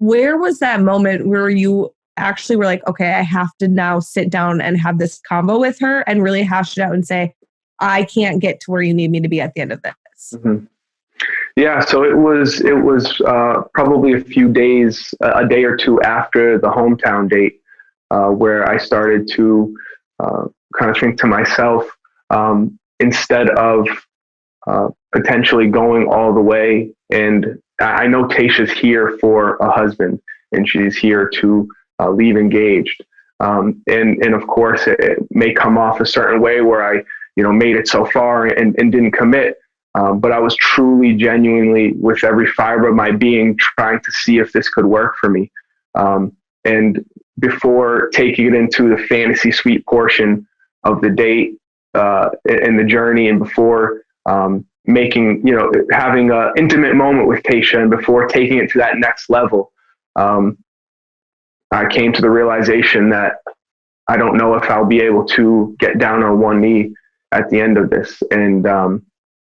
where was that moment where you actually were like, okay, I have to now sit down and have this convo with her and really hash it out and say, I can't get to where you need me to be at the end of this? Mm-hmm. Yeah, so it was probably a day or two after the hometown date, where I started to kind of think to myself, instead of potentially going all the way. And I know Tayshia's here for a husband, and she's here to leave engaged. And of course, it may come off a certain way where I, made it so far and didn't commit. But I was truly, genuinely, with every fiber of my being, trying to see if this could work for me. And before taking it into the fantasy suite portion of the date and the journey, and before having an intimate moment with Tayshia, and before taking it to that next level, I came to the realization that I don't know if I'll be able to get down on one knee at the end of this. And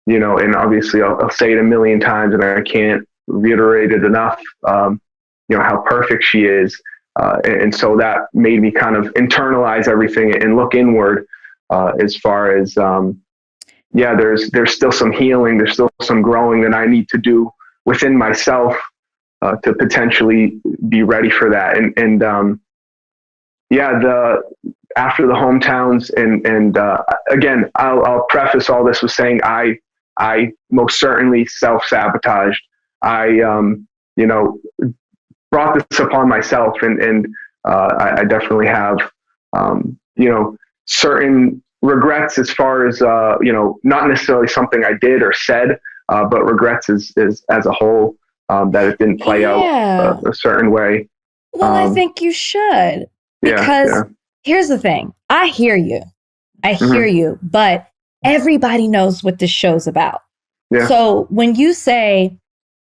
and obviously I'll say it a million times, and I can't reiterate it enough, how perfect she is. And so that made me kind of internalize everything and look inward, as far as, there's still some healing, there's still some growing that I need to do within myself, to potentially be ready for that. After the hometowns, and again, I'll preface all this with saying I most certainly self-sabotaged. I brought this upon myself, and I definitely have certain regrets, as far as not necessarily something I did or said, but regrets as a whole, that it didn't play out a certain way. Well, I think you should, because here's the thing. I hear you, but everybody knows what this show's about. Yeah. So when you say,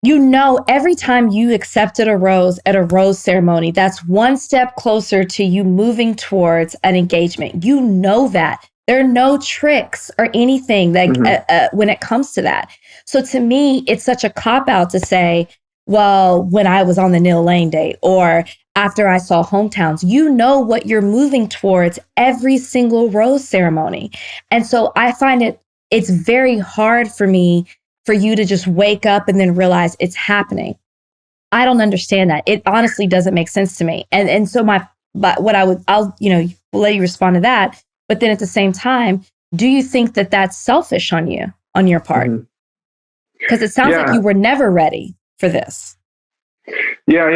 every time you accepted a rose at a rose ceremony, that's one step closer to you moving towards an engagement. You know that. There are no tricks or anything that when it comes to that. So to me, it's such a cop-out to say, well, when I was on the Neil Lane date, or after I saw hometowns, you know what you're moving towards every single rose ceremony. And so I find it's very hard for you to just wake up and then realize it's happening. I don't understand that. It honestly doesn't make sense to me. And so I'll let you respond to that. But then at the same time, do you think that that's selfish on your part? Because it sounds like you were never ready for this. Yeah.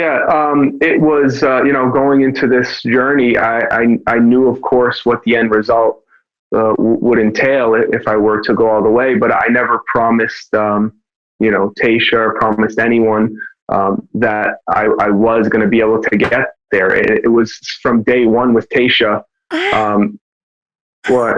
It was, going into this journey, I knew, of course, what the end result would entail if I were to go all the way, but I never promised, Tayshia, or promised anyone that I was going to be able to get there. It was from day one with Tayshia. What?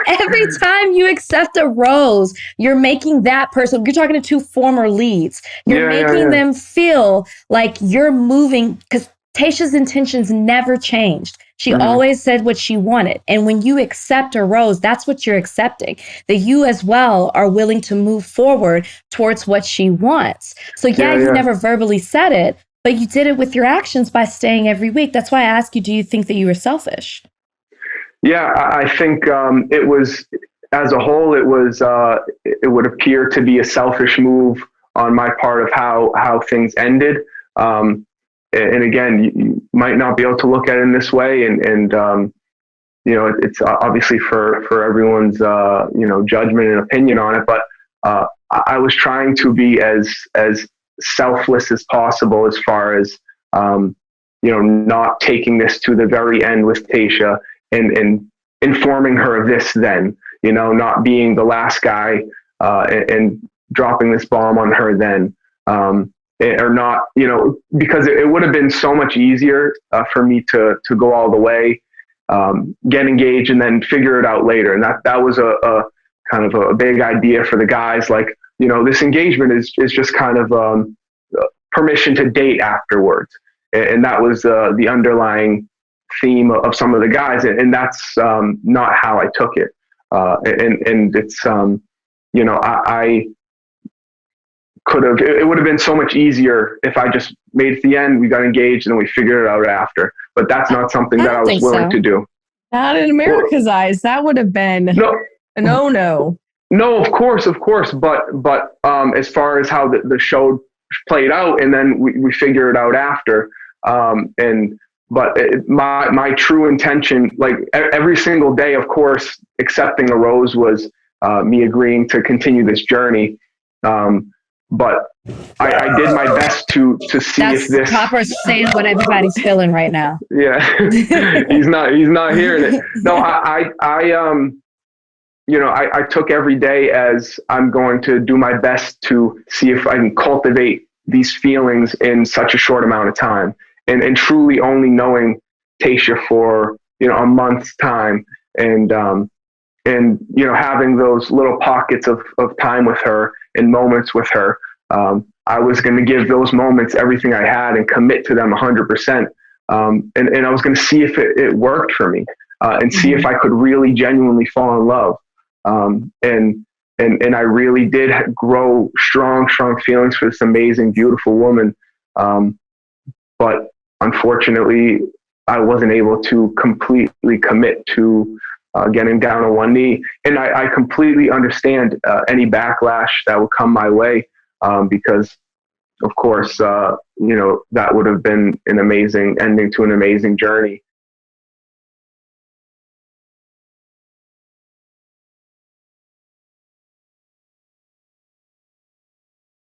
Every time you accept a rose, you're making that person, you're talking to two former leads. You're making them feel like you're moving, because Tayshia's intentions never changed. She always said what she wanted. And when you accept a rose, that's what you're accepting, that you as well are willing to move forward towards what she wants. So you never verbally said it, but you did it with your actions by staying every week. That's why I ask you, do you think that you were selfish? Yeah, I think it was, as a whole, it would appear to be a selfish move on my part of how things ended. And again, you might not be able to look at it in this way, and it's obviously for everyone's judgment and opinion on it. But I was trying to be as selfless as possible, as far as not taking this to the very end with Tayshia, and informing her of this then, not being the last guy and dropping this bomb on her then, or not, because it would have been so much easier for me to go all the way, get engaged, and then figure it out later. And that was a kind of a big idea for the guys. Like, this engagement is just kind of permission to date afterwards. And that was the underlying theme of some of the guys, and that's not how I took it. And it's I it would have been so much easier if I just made it to the end, we got engaged, and then we figured it out after. But that's not something that I was willing to do. Not in America's eyes. That would have been a no. No, of course. But as far as how the show played out, and then we figure it out after. But my true intention, like every single day, of course, accepting a rose was me agreeing to continue this journey. But I did my best to see if this. Copper's saying what everybody's feeling right now. Yeah, he's not hearing it. No, I took every day as I'm going to do my best to see if I can cultivate these feelings in such a short amount of time, and truly only knowing Tayshia for a month's time, and having those little pockets of time with her and moments with her. I was going to give those moments everything I had and commit to them 100%. And I was going to see if it worked for me, and see if I could really genuinely fall in love. And I really did grow strong feelings for this amazing, beautiful woman. But unfortunately, I wasn't able to completely commit to getting down on one knee. And I completely understand any backlash that would come my way, because, of course, that would have been an amazing ending to an amazing journey.